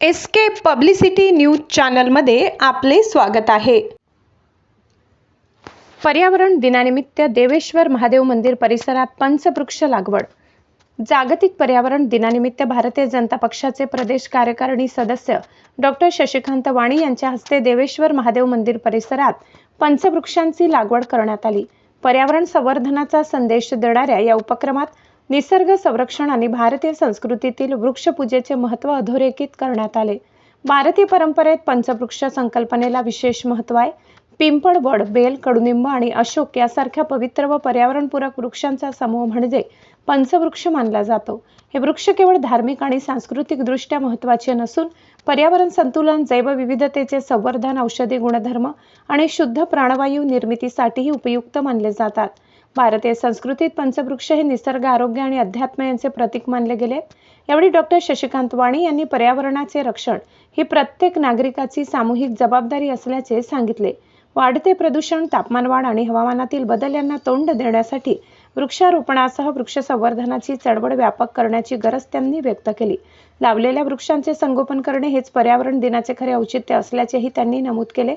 SK publicity news चॅनलमध्ये आपले स्वागत आहे। पर्यावरण दिनानिमित्त देवेश्वर महादेव मंदिर परिसरात पंचवृक्ष लागवड। जागतिक पर्यावरण दिनानिमित्त भारतीय जनता पक्षाचे प्रदेश कार्यकारिणी सदस्य डॉक्टर शशिकांत वाणी यांच्या हस्ते देवेश्वर महादेव मंदिर परिसरात पंचवृक्षांची लागवड करण्यात आली। पर्यावरण संवर्धनाचा संदेश देणाऱ्या या उपक्रमात निसर्ग संरक्षण आणि भारतीय संस्कृतीतील वृक्षपूजेचे महत्त्व अधोरेखित करण्यात आले। भारतीय परंपरेत पंचवृक्ष संकल्पनेला विशेष महत्त्व आहे। पिंपळ, वड, बेल, कडुनिंब आणि अशोक यासारख्या पवित्र व पर्यावरणपूरक वृक्षांचा समूह म्हणजे पंचवृक्ष मानला जातो। हे वृक्ष केवळ धार्मिक आणि सांस्कृतिकदृष्ट्या महत्त्वाचे नसून पर्यावरण संतुलन, जैवविविधतेचे संवर्धन, औषधी गुणधर्म आणि शुद्ध प्राणवायू निर्मितीसाठीही उपयुक्त मानले जातात। भारतीय संस्कृतीत पंचवृक्ष हे निसर्ग, आरोग्य आणि अध्यात्म यांचे प्रतीक मानले गेले। यावेळी डॉक्टर शशिकांत वाणी यांनी पर्यावरणाचे रक्षण ही प्रत्येक नागरिकाची सामूहिक जबाबदारी असल्याचे सांगितले। वाढते प्रदूषण, तापमानवाढ आणि हवामानातील बदल यांना तोंड देण्यासाठी वृक्षारोपणासह वृक्ष संवर्धनाची चळवळ व्यापक करण्याची गरज त्यांनी व्यक्त केली। लावलेल्या वृक्षांचे संगोपन करणे हेच पर्यावरण दिनाचे खरे औचित्य असल्याचेही त्यांनी नमूद केले।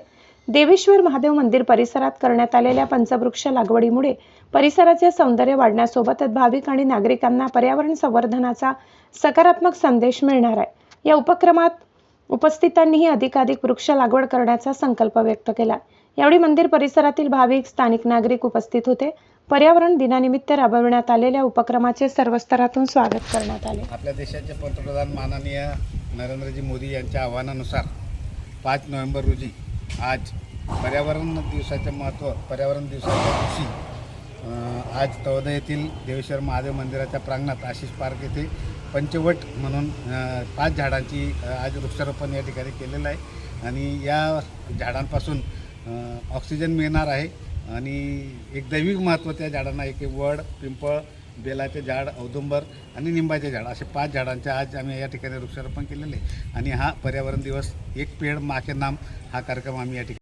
देवेश्वर महादेव मंदिर परिसरात करण्यात आलेल्या पंचवृक्ष लागवडीमुळे परिसराचे सौंदर्य वाढण्यासोबतच भाविक आणि नागरिकांना पर्यावरण संवर्धनाचा सकारात्मक संदेश मिळणार आहे। या उपक्रमात उपस्थितांनीही अधिकाधिक वृक्ष लागवड करण्याचा संकल्प व्यक्त केला। यावेळी मंदिर परिसरातील भाविक, स्थानिक नागरिक उपस्थित होते। पर्यावरण दिनानिमित्त राबविण्यात आलेल्या उपक्रमाचे सर्व स्तरातून स्वागत करण्यात आले। आपल्या देशाचे पंतप्रधान माननीय नरेंद्रजी मोदी यांच्या आव्हानानुसार 5 नोव्हेंबर रोजी आज पर्यावरण दिवसाचे महत्त्व, पर्यावरण दिवसाच्या दिवशी आज तळोदा येथील देवेश्वर महादेव मंदिराच्या प्रांगणात आशिष पार्क येथे पंचवट म्हणून 5 झाडांची आज वृक्षारोपण या ठिकाणी केलेलं आहे आणि या झाडांपासून ऑक्सिजन मिळणार आहे आणि एक दैविक महत्त्व त्या झाडांना एक वड, पिंपळ, बेलाचे झाड, औदुंबर आणि निंबाचे झाड असे 5 झाडांचे आज आम्ही या ठिकाणी वृक्षारोपण केलेले आणि हा पर्यावरण दिवस एक पेड़ माँ के नाम हा कार्यक्रम आम्ही या ठिकाणी